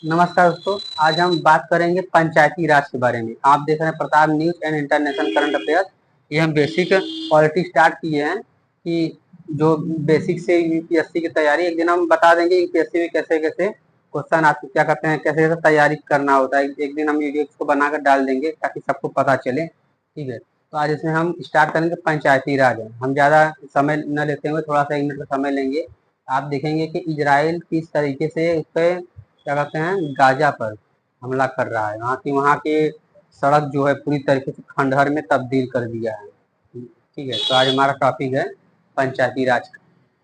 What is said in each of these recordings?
नमस्कार दोस्तों, आज हम बात करेंगे पंचायती राज के बारे में। आप देख रहे हैं Pratap news and international current affair. ये हम बेसिक पॉलिटी स्टार्ट किए हैं कि जो बेसिक से यूपीएससी की तैयारी, एक दिन हम बता देंगे यूपीएससी में कैसे कैसे क्वेश्चन आपको क्या कहते हैं, कैसे कैसे तैयारी करना होता है। एक दिन हम वीडियो को बनाकर डाल देंगे ताकि सबको पता चले। ठीक है, तो आज इसमें हम स्टार्ट करेंगे पंचायती राज। हम ज़्यादा समय न लेते हुए थोड़ा सा 1 मिनट का समय लेंगे। आप देखेंगे कि इजराइल किस तरीके से उस पर क्या कहते हैं गाजा पर हमला कर रहा है। वहाँ के सड़क जो है पूरी तरीके से खंडहर में तब्दील कर दिया है। ठीक है, तो आज हमारा टॉपिक है पंचायती राज।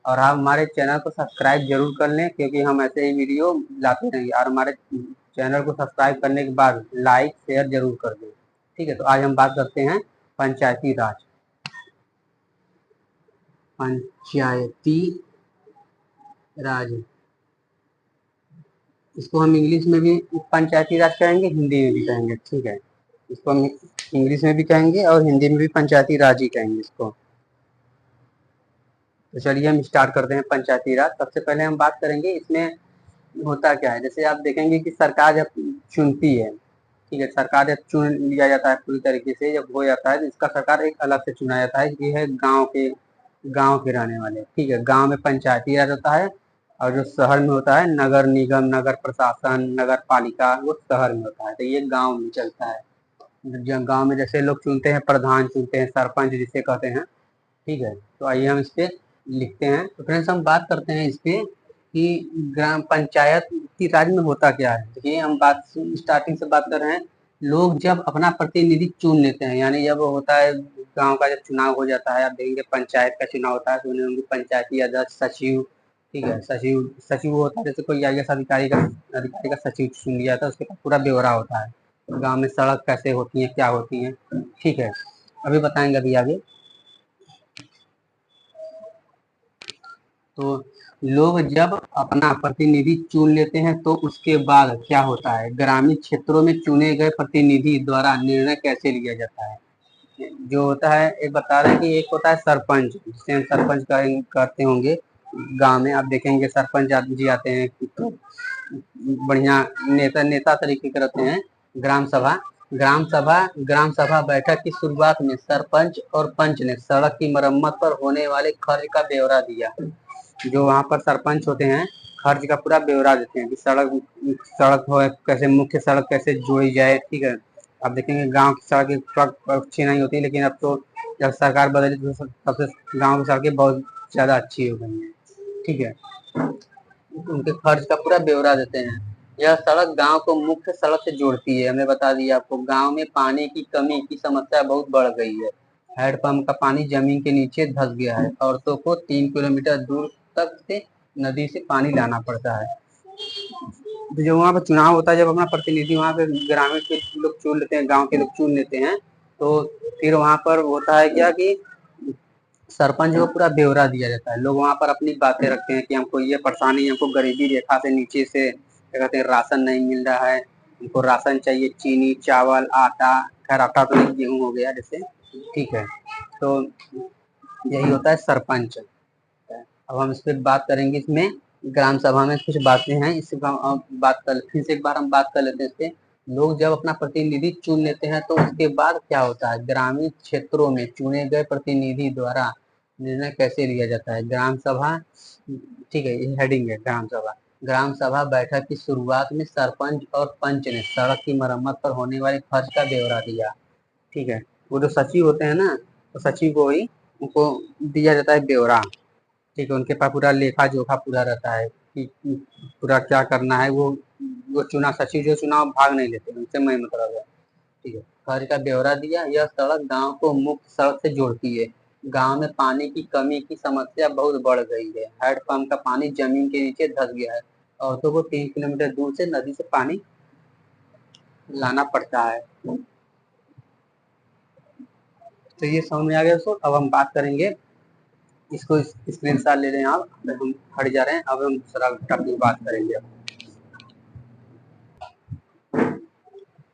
और आप हमारे चैनल को सब्सक्राइब जरूर कर लें क्योंकि हम ऐसे ही वीडियो लाते रहेंगे। और हमारे चैनल को सब्सक्राइब करने के बाद लाइक शेयर जरूर कर दें। ठीक है, तो आज हम बात करते हैं पंचायती राज। पंचायती राज, इसको हम इंग्लिश में भी पंचायती राज कहेंगे, हिंदी में भी कहेंगे। ठीक है, इसको हम इंग्लिश में भी कहेंगे और हिंदी में भी पंचायती राज ही कहेंगे इसको। तो चलिए हम स्टार्ट करते हैं पंचायती राज। सबसे पहले हम बात करेंगे इसमें होता क्या है। जैसे आप देखेंगे कि सरकार जब चुनती है, ठीक है, सरकार जब चुन लिया जाता है पूरी तरीके से, जब हो जाता है तो इसका सरकार एक अलग से चुना जाता है। ये है गांव के रहने वाले। ठीक है, गांव में पंचायती राज होता है और जो शहर में होता है नगर निगम, नगर प्रशासन, नगर पालिका, वो शहर में होता है। तो ये गांव में चलता है। गांव में जैसे लोग चुनते हैं, प्रधान चुनते हैं, सरपंच जिसे कहते हैं। ठीक है, तो आइए हम इस पे लिखते हैं। तो फ्रेंड्स हम बात करते हैं इस पे कि ग्राम पंचायत की राज में होता क्या है। देखिए हम बात स्टार्टिंग से बात कर रहे हैं। लोग जब अपना प्रतिनिधि चुन लेते हैं, यानी जब होता है गांव का जब चुनाव हो जाता है, आप देखेंगे पंचायत का चुनाव होता है तो उन्हें उनकी पंचायती अध्यक्ष, सचिव, ठीक है, सचिव होता है। जैसे कोई आईएएस अधिकारी का सचिव चुन लिया था, उसके पास पूरा ब्यौरा होता है गांव में सड़क कैसे होती है, क्या होती है। ठीक है, अभी बताएंगे अभी आगे। तो लोग जब अपना प्रतिनिधि चुन लेते हैं तो उसके बाद क्या होता है, ग्रामीण क्षेत्रों में चुने गए प्रतिनिधि द्वारा निर्णय कैसे लिया जाता है। जो होता है, एक बता रहे हैं कि एक होता है सरपंच, जिसे हम सरपंच करते होंगे। गांव में आप देखेंगे सरपंच जी आते हैं तो बढ़िया नेता नेता तरीके के रहते हैं। ग्राम सभा बैठक की शुरुआत में सरपंच और पंच ने सड़क की मरम्मत पर होने वाले खर्च का ब्यौरा दिया। जो वहाँ पर सरपंच होते हैं खर्च का पूरा ब्यौरा देते हैं कि सड़क सड़क हो कैसे, मुख्य सड़क कैसे जोड़ी जाए। ठीक है, आप देखेंगे गांव की सड़क अच्छी नहीं होती, लेकिन अब तो जब सरकार बदली तो सबसे गांव की सड़कें बहुत ज़्यादा अच्छी हो गई हैं। ठीक है, उनके खर्च का पूरा ब्यौरा देते हैं। यह सड़क गांव को मुख्य सड़क से जोड़ती है। हमने बता दिया आपको, गांव में पानी की कमी की समस्या बहुत बढ़ गई है। हैंडपंप का पानी जमीन के नीचे धंस गया है। औरतों को 3 किलोमीटर दूर तक से नदी से पानी लाना पड़ता है। तो जब वहाँ पर चुनाव होता है, जब अपना प्रतिनिधि वहाँ पे ग्रामीण के लोग चुन लेते हैं, गांव के लोग चुन लेते हैं, तो फिर वहाँ पर होता है क्या कि सरपंच को पूरा ब्यौरा दिया जाता है। लोग वहाँ पर अपनी बातें रखते हैं कि हमको ये परेशानी है, हमको गरीबी रेखा से नीचे से क्या कहते हैं राशन नहीं मिल रहा है, हमको राशन चाहिए, चीनी, चावल, आटा। खैर आटा तो नहीं, गेहूँ हो गया जैसे। ठीक है, तो यही होता है सरपंच। अब हम इस पर बात करेंगे। इसमें ग्राम सभा में कुछ बातें हैं, इससे बात कर फिर से एक बार हम बात कर लेते हैं इस पे। लोग जब अपना प्रतिनिधि चुन लेते हैं तो उसके बाद क्या होता है, ग्रामीण क्षेत्रों में चुने गए प्रतिनिधि द्वारा निर्णय कैसे लिया जाता है। ग्राम सभा, ठीक है, ये हेडिंग है ग्राम सभा। ग्राम सभा बैठक की शुरुआत में सरपंच और पंच ने सड़क की मरम्मत पर होने वाले खर्च का ब्यौरा दिया। ठीक है, वो जो सचिव होते हैं ना, तो सचिव को ही उनको दिया जाता है ब्यौरा। ठीक है, उनके पास पूरा लेखा जोखा पूरा रहता है कि पूरा क्या करना है। वो चुना सचिव जो चुनाव भाग नहीं लेते, उनसे मैं मतलब है। ठीक है, खर्च का ब्यौरा दिया। यह सड़क गांव को मुख्य सड़क से जोड़ती है। गांव में पानी की कमी की समस्या बहुत बढ़ गई है। हैंडपंप का पानी जमीन के नीचे धंस गया है। औरतों को 3 किलोमीटर दूर से नदी से पानी लाना पड़ता है। तो ये समझ में आ गया दोस्तों। अब हम बात करेंगे, इसको स्क्रीनशॉट ले लें आप, हम हट जा रहे हैं। अब हम दूसरा टॉपिक बात करेंगे।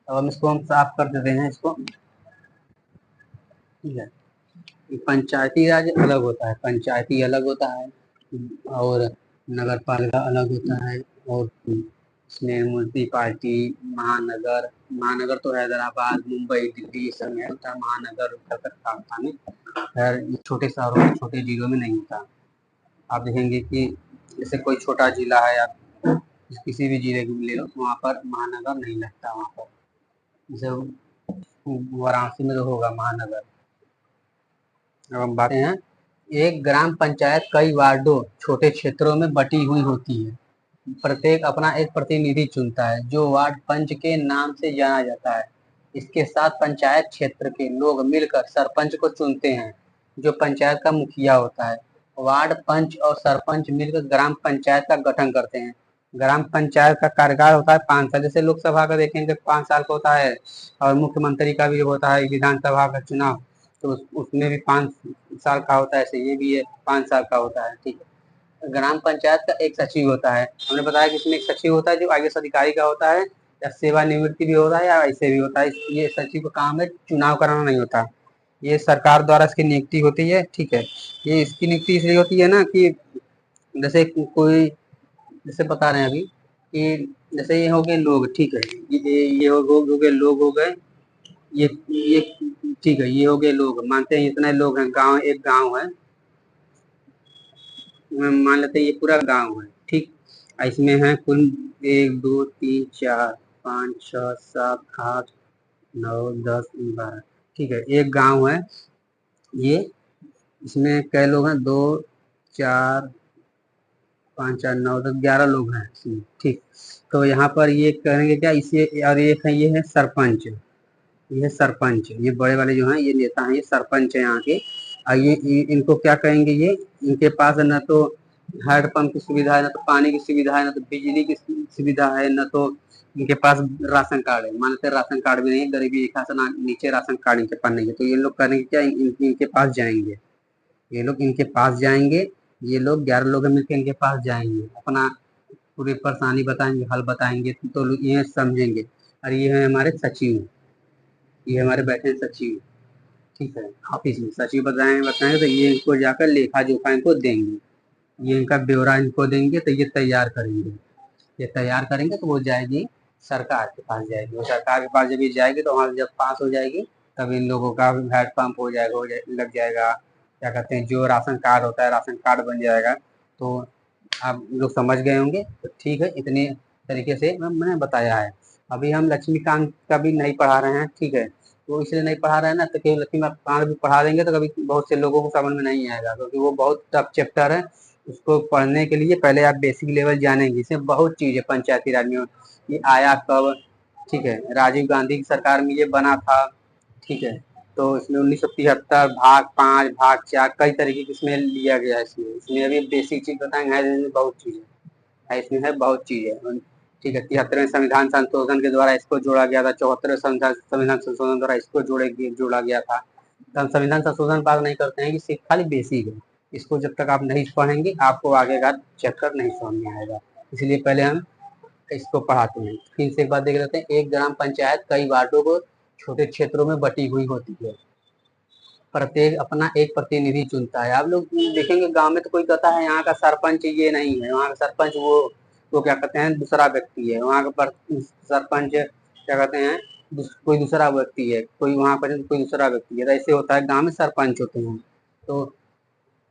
अब हम इसको हम साफ कर देते हैं इसको। ठीक है, पंचायती राज अलग होता है, पंचायती अलग होता है और नगर पालिका अलग होता है। और इसमें म्यूनसिपालिटी, महानगर, महानगर तो हैदराबाद, मुंबई, दिल्ली ये सब में होता है। महानगर कलकत्ता होता है, खैर ये छोटे शहरों में, छोटे जिलों में नहीं होता। आप देखेंगे कि जैसे कोई छोटा जिला है, आप किसी भी जिले को ले लो, वहाँ पर महानगर नहीं लगता। वहाँ पर जैसे वाराणसी में तो होगा महानगर। अब हम बात हैं, एक ग्राम पंचायत कई वार्डों, छोटे क्षेत्रों में बटी हुई होती है। प्रत्येक अपना एक प्रतिनिधि चुनता है, जो वार्ड पंच के नाम से जाना जाता है। इसके साथ पंचायत क्षेत्र के लोग मिलकर सरपंच को चुनते हैं, जो पंचायत का मुखिया होता है। वार्ड पंच और सरपंच मिलकर ग्राम पंचायत का गठन करते हैं। ग्राम पंचायत का कार्यकाल होता है 5 साल। जैसे लोकसभा का देखेंगे 5 साल का होता है, और मुख्यमंत्री का भी होता है, विधानसभा का चुनाव तो उसमें भी 5 साल का होता है। ऐसे ये भी है 5 साल का होता है। ठीक है। ग्राम पंचायत का एक सचिव होता है। हमने बताया कि इसमें एक सचिव होता है जो आईएएस अधिकारी का होता है, या सेवानिवृत्ति भी होता है, या ऐसे भी होता है। ये सचिव का काम है, चुनाव कराना नहीं होता। ये सरकार द्वारा इसकी नियुक्ति होती है। ठीक है। ये इसकी नियुक्ति इसलिए होती है ना कि जैसे कोई, जैसे बता रहे हैं अभी कि जैसे ये हो गए लोग, ठीक है, ये हो गए लोग हो गए, ये ठीक है, ये हो गए लोग, मानते हैं इतने लोग हैं, गांव, एक गांव है, मान लेते हैं ये पूरा गांव है। ठीक। इसमें है कुल 1 2 3 4 5 6 7 8 9 10 11। ठीक है, एक गांव है ये। इसमें कै लोग हैं? 2 4 5 8 9 10 11 लोग हैं इसमें। ठीक। तो यहाँ पर ये करेंगे क्या, इसे, और एक है, ये है सरपंच। ये सरपंच, ये बड़े वाले जो हैं, ये नेता हैं, ये सरपंच है यहाँ के। और ये इनको क्या कहेंगे, ये इनके पास न तो हैंडपंप की सुविधा है, न तो पानी की सुविधा है, न तो बिजली की सुविधा है, न तो इनके पास राशन कार्ड है। मान लेते राशन कार्ड भी नहीं है, गरीबी रेखा से नीचे राशन कार्ड इनके पास नहीं है। तो ये लोग करेंगे क्या, इनके पास जाएंगे। ये लोग इनके पास जाएंगे, ये लोग 11 लोग मिलकर इनके पास जाएंगे, अपना पूरी परेशानी बताएंगे, हल बताएंगे, तो लोग ये समझेंगे। और ये है हमारे सचिव, ये हमारे बैठे हैं सचिव। ठीक है, ऑफिस में सचिव बताएंगे तो ये इनको जाकर लेखा जोखा इनको देंगे, ये इनका ब्यौरा इनको देंगे, तो ये तैयार करेंगे। ये तैयार करेंगे तो वो जाएगी सरकार के पास जाएगी। वो सरकार के पास जब ये जाएगी तो वहाँ जब पास हो जाएगी, तब इन लोगों का हैंड पंप हो जाएगा, लग जाएगा, क्या कहते हैं, जो राशन कार्ड होता है राशन कार्ड बन जाएगा। तो आप लोग समझ गए होंगे। तो ठीक है, इतने तरीके से मैंने बताया है। अभी हम लक्ष्मीकांत का भी नहीं पढ़ा रहे हैं। ठीक है, तो इसलिए नहीं पढ़ा रहे हैं ना, तो केवल लक्ष्मीकांत भी पढ़ा देंगे तो कभी बहुत से लोगों को समझ में नहीं आएगा, क्योंकि वो बहुत टफ चैप्टर है। उसको पढ़ने के लिए पहले आप बेसिक लेवल जानेंगे। इसमें बहुत चीज़ है पंचायती राज में, ये आया कब। ठीक है, राजीव गांधी की सरकार में ये बना था। ठीक है, तो इसमें 1973 भाग 5 भाग 4 कई तरीके के इसमें लिया गया है। इसमें अभी बेसिक चीज़ बताएंगे, इसमें बहुत चीज़ है, इसमें है बहुत चीज़ है। ठीक है, 73वें संविधान संशोधन के द्वारा इसको जोड़ा गया था, 74वें संविधान संशोधन द्वारा इसको जोड़ा गया था। तो हम संविधान संशोधन बात नहीं करते हैं कि सिर्फ खाली बेसिक है। इसको जब तक आप नहीं पढ़ेंगे आपको आगे का चैप्टर नहीं समझ में आएगा, इसलिए पहले हम इसको पढ़ाते हैं। फिर से एक बात देख लेते हैं, एक ग्राम पंचायत कई वार्डों को, छोटे क्षेत्रों में बटी हुई होती है। प्रत्येक अपना एक प्रतिनिधि चुनता है। आप लोग देखेंगे गांव में तो कोई कहता है यहाँ का सरपंच ये नहीं है, वहाँ का सरपंच वो क्या कहते हैं, दूसरा व्यक्ति है। वहाँ का सरपंच क्या कहते हैं, कोई दूसरा व्यक्ति है, कोई वहाँ पर कोई दूसरा व्यक्ति है। तो ऐसे होता है, गांव में सरपंच होते हैं। तो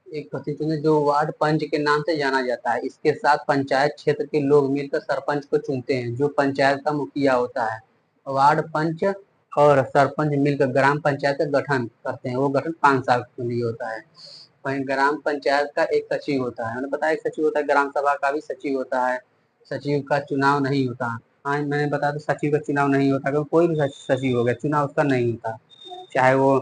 एक प्रतिनिधि जो वार्ड पंच के नाम से जाना जाता है। इसके साथ पंचायत क्षेत्र के लोग मिलकर सरपंच को चुनते हैं, जो पंचायत का मुखिया होता है। वार्ड पंच और सरपंच मिलकर ग्राम पंचायत का गठन करते हैं। वो गठन 5 साल के लिए होता है। वहीं ग्राम पंचायत का एक सचिव होता है, मैंने बताया एक सचिव होता है, ग्राम सभा का भी सचिव होता है। सचिव का चुनाव नहीं होता। हाँ, मैंने बताया तो सचिव का चुनाव नहीं होता, क्योंकि कोई भी सचिव हो गया, चुनाव उसका नहीं होता, चाहे वो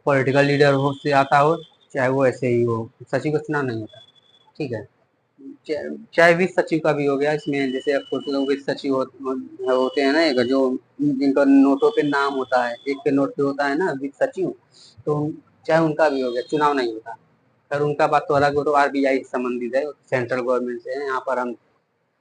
पॉलिटिकल लीडर हो से आता हो, चाहे वो ऐसे ही हो, सचिव का चुनाव नहीं होता। ठीक है, चाहे वित्त सचिव का भी हो गया। इसमें जैसे आपको वित्त सचिव होते हैं ना, एक जो जिनका नोटों पे नाम होता है, एक के नोट पे होता है ना वित्त सचिव, तो चाहे उनका भी हो गया, चुनाव नहीं होता। पर उनका बात तो अलग हो, तो आरबीआई से संबंधित है, सेंट्रल गवर्नमेंट से है। यहाँ पर हम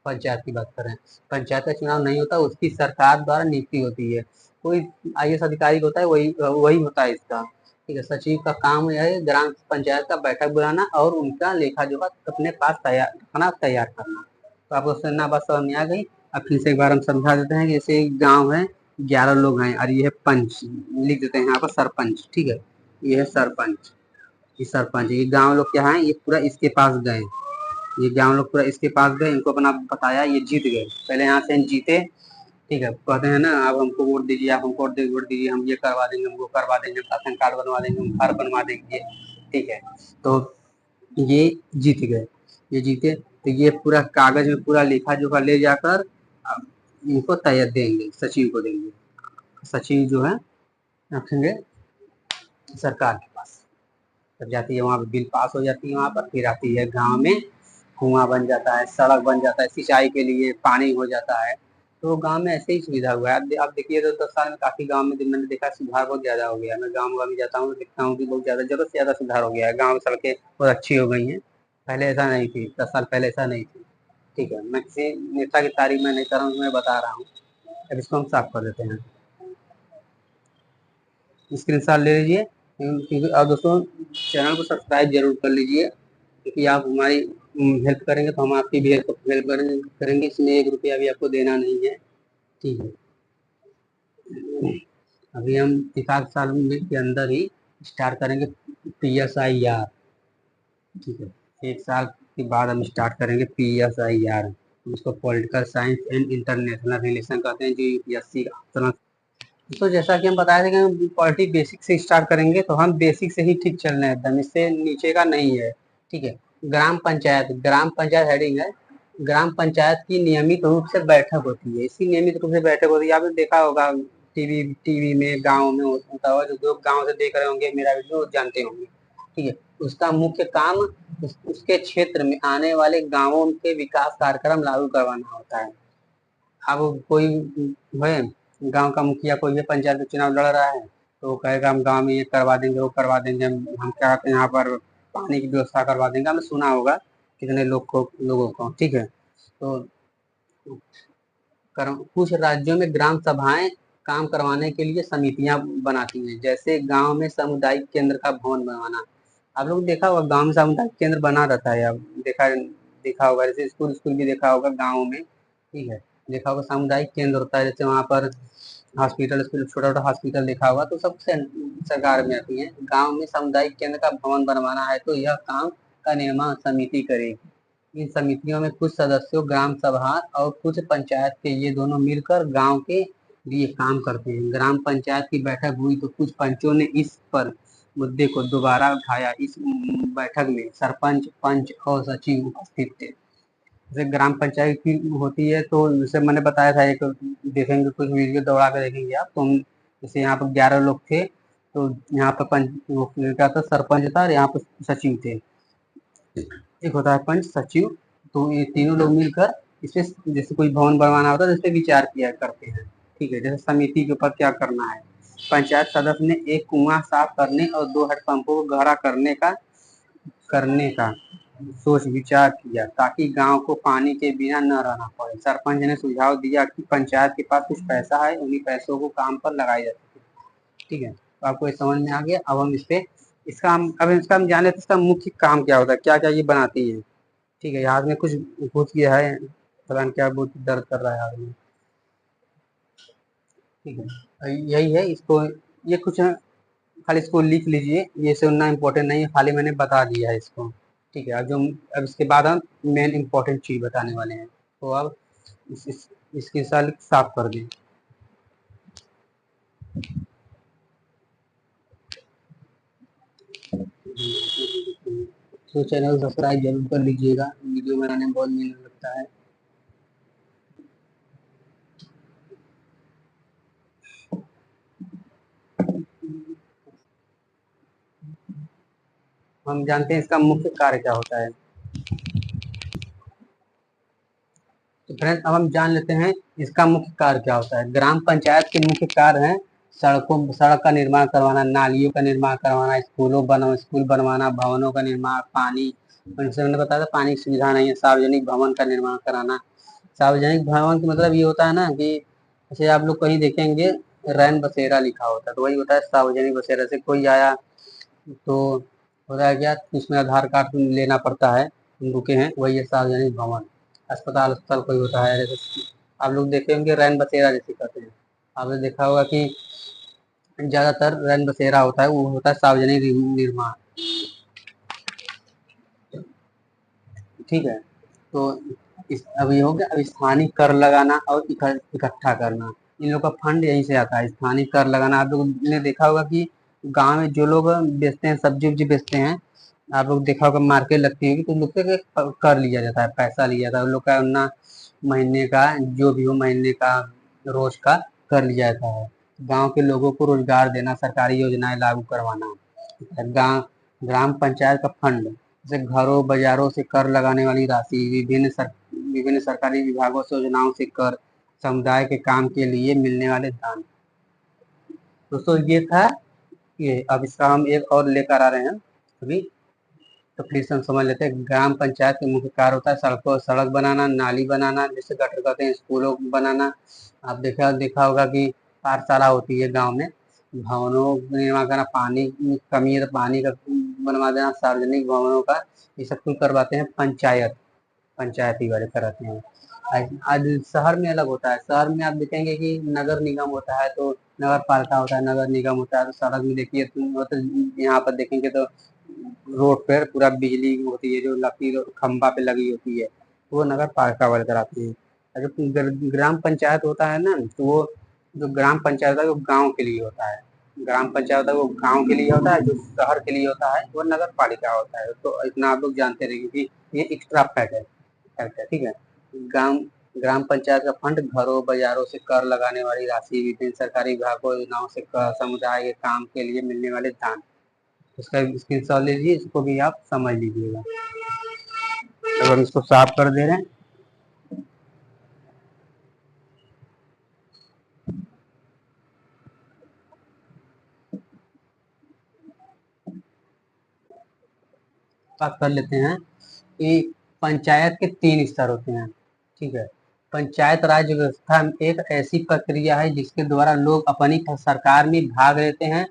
पंचायत की बात करें, पंचायत का चुनाव नहीं होता, उसकी सरकार द्वारा नियुक्ति होती है। कोई आईएएस अधिकारी होता है, वही वही होता है इसका। ठीक है, सचिव का काम यह है ग्राम पंचायत का बैठक बुलाना और उनका लेखा जोखा अपने पास तैयार रखना, तैयार करना। तो आपको सुनना बात समझ में आ गई। अब फिर से एक बार हम समझा देते हैं कि जैसे एक गांव है, 11 लोग हैं और ये है पंच, लिख देते हैं यहाँ पर सरपंच, ठीक है। ये है सरपंच, ये सरपंच, ये गांव लोग क्या है, ये पूरा इसके पास गए, ये गांव लोग पूरा इसके पास गए, इनको अपना बताया, ये जीत गए, पहले यहाँ से जीते, ठीक है। कहते हैं ना, आप हमको वोट दीजिए, आप हमको वोट दीजिए, हम ये करवा देंगे, हमको करवा देंगे, राशन कार्ड बनवा देंगे, हम घर बनवा देंगे, ठीक है। तो ये जीत गए, ये जीते, तो ये पूरा कागज में पूरा लेखा जोखा ले जाकर इनको तैयार देंगे, सचिव को देंगे, सचिव जो है रखेंगे सरकार के पास। तब जाती है वहाँ पे बिल पास हो जाती है, वहाँ पर फिर आती है गांव में, कुआं बन जाता है, सड़क बन जाता है, सिंचाई के लिए पानी हो जाता है। तो गांव में ऐसे ही सुविधा हुआ है। आप देखिए तो 10 साल में काफी गांव में मैंने देखा सुधार बहुत ज्यादा हो गया है। मैं गांव में जाता हूँ तो देखता हूँ कि बहुत ज्यादा, जरूरत से ज्यादा सुधार हो गया है। गाँव में सड़कें बहुत अच्छी हो गई हैं, पहले ऐसा नहीं थी, 10 साल पहले ऐसा नहीं थी, ठीक है। मैं किसी नेता की तारीफ मैं नहीं कर रहा हूँ, मैं बता रहा हूँ। अब इसको हम साफ कर देते हैं, स्क्रीनशॉट ले लीजिए, क्योंकि और दोस्तों चैनल को सब्सक्राइब जरूर कर लीजिए, क्योंकि आप हमारी हेल्प करेंगे तो हम आपकी भी हेल्प करेंगे। इसमें 1 रुपया भी आपको देना नहीं है, ठीक है। अभी हम 1 साल के अंदर ही स्टार्ट करेंगे PSIR, ठीक है। 1 साल के बाद हम स्टार्ट करेंगे PSIR, इसको political science and international relation कहते हैं, जो UPSC का। तो जैसा कि हम बताए थे कि हम पॉलिटिक्स बेसिक से स्टार्ट करेंगे, तो हम बेसिक से ही ठीक चलना है एकदम, इससे नीचे का नहीं है, ठीक है। ग्राम पंचायत हेडिंग है। ग्राम पंचायत की नियमित रूप से बैठक होती है, इसी नियमित रूप से बैठक होती है। आपने देखा होगा टीवी में गांव में होता होगा, जो लोग गांव से देख रहे होंगे मेरा वीडियो जानते होंगे, ठीक है। उसका मुख्य काम उसके क्षेत्र में आने वाले गांवों के विकास कार्यक्रम लागू करवाना होता है। अब कोई है गांव का मुखिया, कोई है पंचायत में चुनाव लड़ रहा है, तो वो कहेगा हम गांव में ये करवा देंगे, वो करवा देंगे, हम क्या कहते हैं यहाँ पर पानी की व्यवस्था करवा देंगे। हमने सुना होगा कितने लोगों को, ठीक है। तो कुछ राज्यों में ग्राम सभाएं काम करवाने के लिए समितियां बनाती हैं, जैसे गांव में सामुदायिक केंद्र का भवन बनवाना। आप लोग देखा होगा गांव में सामुदायिक केंद्र बना रहता है, अब देखा होगा, जैसे स्कूल भी देखा होगा गाँव में, ठीक है। देखा होगा सामुदायिक केंद्र होता है, जैसे वहाँ पर हॉस्पिटल, छोटा छोटा हॉस्पिटल देखा होगा, तो सब सरकार में आती है। गांव में सामुदायिक केंद्र का भवन बनवाना है, तो यह काम का निर्माण समिति करेगी। इन समितियों में कुछ सदस्यों ग्राम सभा और कुछ पंचायत के, ये दोनों मिलकर गांव के लिए काम करते हैं। ग्राम पंचायत की बैठक हुई तो कुछ पंचों ने इस पर मुद्दे को दोबारा उठाया। इस बैठक में सरपंच, पंच और सचिव उपस्थित थे। जैसे ग्राम पंचायत की होती है, तो जैसे मैंने बताया था, एक देखेंगे कुछ वीडियो दौड़ा के देखेंगे आप, तो जैसे यहाँ पर 11 लोग थे, तो यहाँ पर क्या था, सरपंच था और यहाँ पर सचिव थे। एक होता है पंच, सचिव, तो ये तीनों लोग मिलकर इसमें जैसे कोई भवन बनवाना होता है, जैसे विचार किया करते हैं, ठीक है। जैसे समिति के ऊपर क्या करना है, पंचायत सदस्य ने एक कुआं साफ करने और 2 हेडपंपों को गहरा करने का सोच विचार किया, ताकि गांव को पानी के बिना न रहना पड़े। सरपंच ने सुझाव दिया कि पंचायत के पास कुछ पैसा है, उन्हीं पैसों को काम पर लगाया जा सकता है, ठीक है। तो आपको ये समझ में आ गया। अब हम इसका हम जाने तो इसका मुख्य काम क्या होता है, क्या क्या ये बनाती है, ठीक है। हाथ में कुछ भूत किया है, पता नहीं क्या भूत दर्द कर रहा है हाथ में, ठीक है। यही है, इसको ये कुछ है, खाली इसको लिख लीजिए, ये सुनना इम्पोर्टेंट नहीं है, खाली मैंने बता दिया है इसको, ठीक है। अब इसके बाद हम मेन इम्पोर्टेंट चीज बताने वाले हैं, तो अब इसकी साल साफ कर दें। तो चैनल सब्सक्राइब जरूर कर लीजिएगा, वीडियो बनाने में बहुत मेहनत लगता है। हम जानते हैं इसका मुख्य कार्य क्या होता है। तो फ्रेंड्स अब हम जान लेते हैं इसका मुख्य कार्य क्या होता है। ग्राम पंचायत के मुख्य कार्य हैं सड़क का निर्माण करवाना, नालियों का निर्माण करवाना, स्कूल बनवाना, भवनों का निर्माण, पानी, जैसे मैंने बताया था पानी की सुविधा नहीं है, सार्वजनिक भवन का निर्माण कराना। सार्वजनिक भवन का मतलब ये होता है ना कि जैसे आप लोग कहीं देखेंगे रैन बसेरा लिखा होता है, तो वही होता है सार्वजनिक बसेरा। से कोई आया तो होता है क्या, उसमें आधार कार्ड लेना पड़ता है, रुके हैं, वही है सार्वजनिक भवन। अस्पताल अस्पताल कोई होता है, जैसे आप लोग देखे होंगे रैन बसेरा जैसे कहते हैं, आपने देखा होगा कि ज्यादातर रैन बसेरा होता है वो होता है सार्वजनिक निर्माण। ठीक है, तो अभी हो गया। अब स्थानीय कर लगाना और इकट्ठा करना, इन लोग का फंड यहीं से आता है। स्थानीय कर लगाना, आप लोग ने देखा होगा कि गांव में जो लोग बेचते हैं, सब्जी उब्जी बेचते हैं, आप लोग देखा होगा मार्केट लगती होगी तो उन लोग से कर लिया जाता है, पैसा लिया जाता है उन लोग का ना, महीने का जो भी हो, महीने का रोज का कर लिया जाता है। गांव के लोगों को रोजगार देना, सरकारी योजनाएं लागू करवाना, गांव ग्राम पंचायत का फंड, जैसे घरों बाजारों से कर लगाने वाली राशि, विभिन्न सरकारी विभागों से योजनाओं से कर, समुदाय के काम के लिए मिलने वाले दान। दोस्तों ये था ये। अब इसका हम एक और लेकर आ रहे हैं अभी, तो फिर से हम समझ लेते हैं। ग्राम पंचायत के मुख्य कार्य होता है सड़क बनाना, नाली बनाना, जैसे गटर कहते हैं, स्कूलों बनाना। आप देखा होगा कि पाठशाला होती है गांव में, भवनों निर्माण करना, पानी की कमी है तो पानी का बनवा देना, सार्वजनिक भवनों का, ये सब कुछ करवाते हैं पंचायती वाले कराते हैं। आज शहर में अलग होता है। शहर में आप देखेंगे कि नगर निगम होता है, तो नगर पालिका होता है, नगर निगम होता है, तो सड़क में देखिए तो यहाँ पर देखेंगे तो रोड पर पूरा बिजली होती है, जो लकीर खंबा पे लगी होती है, वो नगर पालिका वाले कराते हैं। और जो ग्राम पंचायत होता है ना, तो वो जो ग्राम पंचायत है वो गांव के लिए होता है। ग्राम पंचायत है वो गांव के लिए होता है, जो शहर के लिए होता है वो नगर पालिका होता है। तो इतना आप लोग जानते रहिए कि ये एक्स्ट्रा फैक्ट है। ठीक है, ग्राम ग्राम पंचायत का फंड घरों बाजारों से कर लगाने वाली राशि, विभिन्न सरकारी विभागों योजनाओं से कर, समुदाय के काम के लिए मिलने वाले दान। इसका स्क्रीनशॉट लीजिए, इसको भी आप समझ लीजिएगा। तो हम इसको साफ कर दे रहे हैं। बात कर लेते हैं कि पंचायत के 3 स्तर होते हैं। ठीक है, पंचायत राज व्यवस्था एक ऐसी प्रक्रिया है जिसके द्वारा लोग अपनी सरकार में भाग लेते हैं।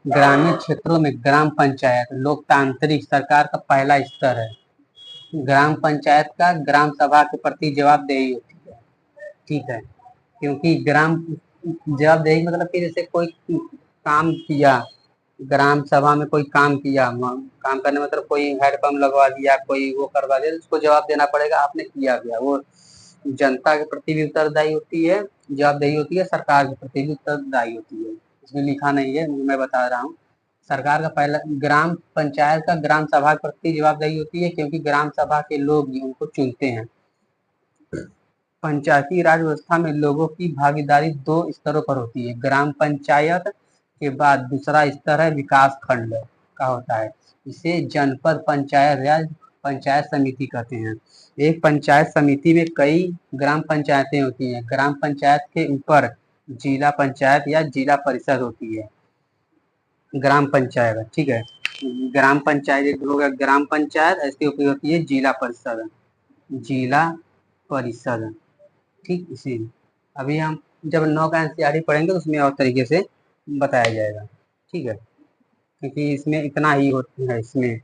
ग्रामीण क्षेत्रों में ग्राम पंचायत लोकतांत्रिक सरकार का पहला स्तर है। ग्राम पंचायत का ग्राम सभा के प्रति जवाबदेही होती है। ठीक है, क्योंकि ग्राम जवाबदेही मतलब कि जैसे कोई काम किया, ग्राम सभा में कोई काम किया, काम करने मतलब कोई हैंडपंप लगवा दिया, कोई वो करवा दिया, उसको जवाब देना पड़ेगा आपने किया गया। वो जनता के प्रति भी उत्तरदायी होती है, जवाबदेही होती है, सरकार के प्रति भी उत्तरदायी होती है। इसमें लिखा नहीं है, मैं बता रहा हूँ। सरकार का पहला ग्राम पंचायत का ग्राम सभा के प्रति जवाबदेही होती है, क्योंकि ग्राम सभा के लोग ही उनको चुनते हैं। पंचायती राज व्यवस्था में लोगों की भागीदारी 2 स्तरों पर होती है। ग्राम पंचायत के बाद दूसरा स्तर है विकास खंड का होता है। इसे जनपद पंचायत या पंचायत समिति कहते हैं। एक पंचायत समिति में कई ग्राम पंचायतें होती हैं। ग्राम पंचायत के ऊपर जिला पंचायत या जिला परिषद होती है। ग्राम पंचायत, ठीक है, ग्राम पंचायत एक हो गया ग्राम पंचायत, इसके ऊपर होती है जिला परिषद। जिला परिषद, ठीक। इसी अभी हम जब 9 का एनसीईआरटी पढ़ेंगे तो उसमें और तरीके से बताया जाएगा। ठीक है, क्योंकि इसमें इतना ही होता है। इसमें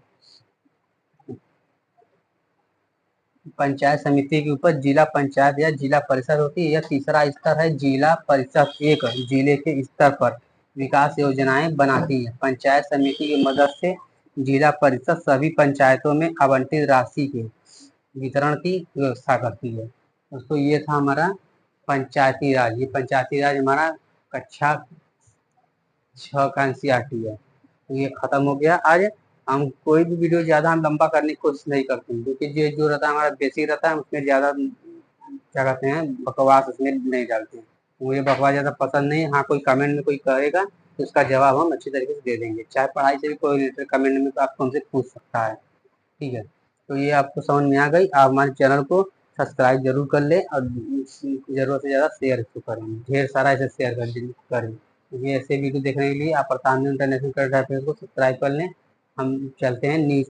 पंचायत समिति के ऊपर जिला पंचायत या जिला परिषद होती है। यह तीसरा स्तर है। जिला परिषद एक जिले के स्तर पर विकास योजनाएं बनाती है। पंचायत समिति की मदद से जिला परिषद सभी पंचायतों में आवंटित राशि के वितरण की व्यवस्था करती है। दोस्तों ये था हमारा पंचायती राज। ये पंचायती राज हमारा कक्षा 6 का एनसीईआरटी है। तो ये खत्म हो गया। आज हम कोई भी वीडियो ज्यादा हम लंबा करने की कोशिश नहीं करते हैं, क्योंकि जो रहता है हमारा बेसिक रहता है, उसमें ज्यादा क्या कहते हैं बकवास उसमें नहीं डालते हैं। मुझे बकवास ज्यादा पसंद नहीं है। हाँ, कोई कमेंट में कोई करेगा तो उसका जवाब हम अच्छी तरीके से दे देंगे, चाहे पढ़ाई से भी कोई रिलेटेड कमेंट में तो आपको हमसे पूछ सकता है। ठीक है, तो ये आपको समझ में आ गई। आप हमारे चैनल को सब्सक्राइब जरूर कर ले और जरूरत से ज़्यादा शेयर इसको करें, ढेर सारा ऐसे शेयर करें। ये ऐसे वीडियो देखने के लिए आप प्रतानंद इंटरनेशनल कर को सब्सक्राइब कर लें। हम चलते हैं न्यूज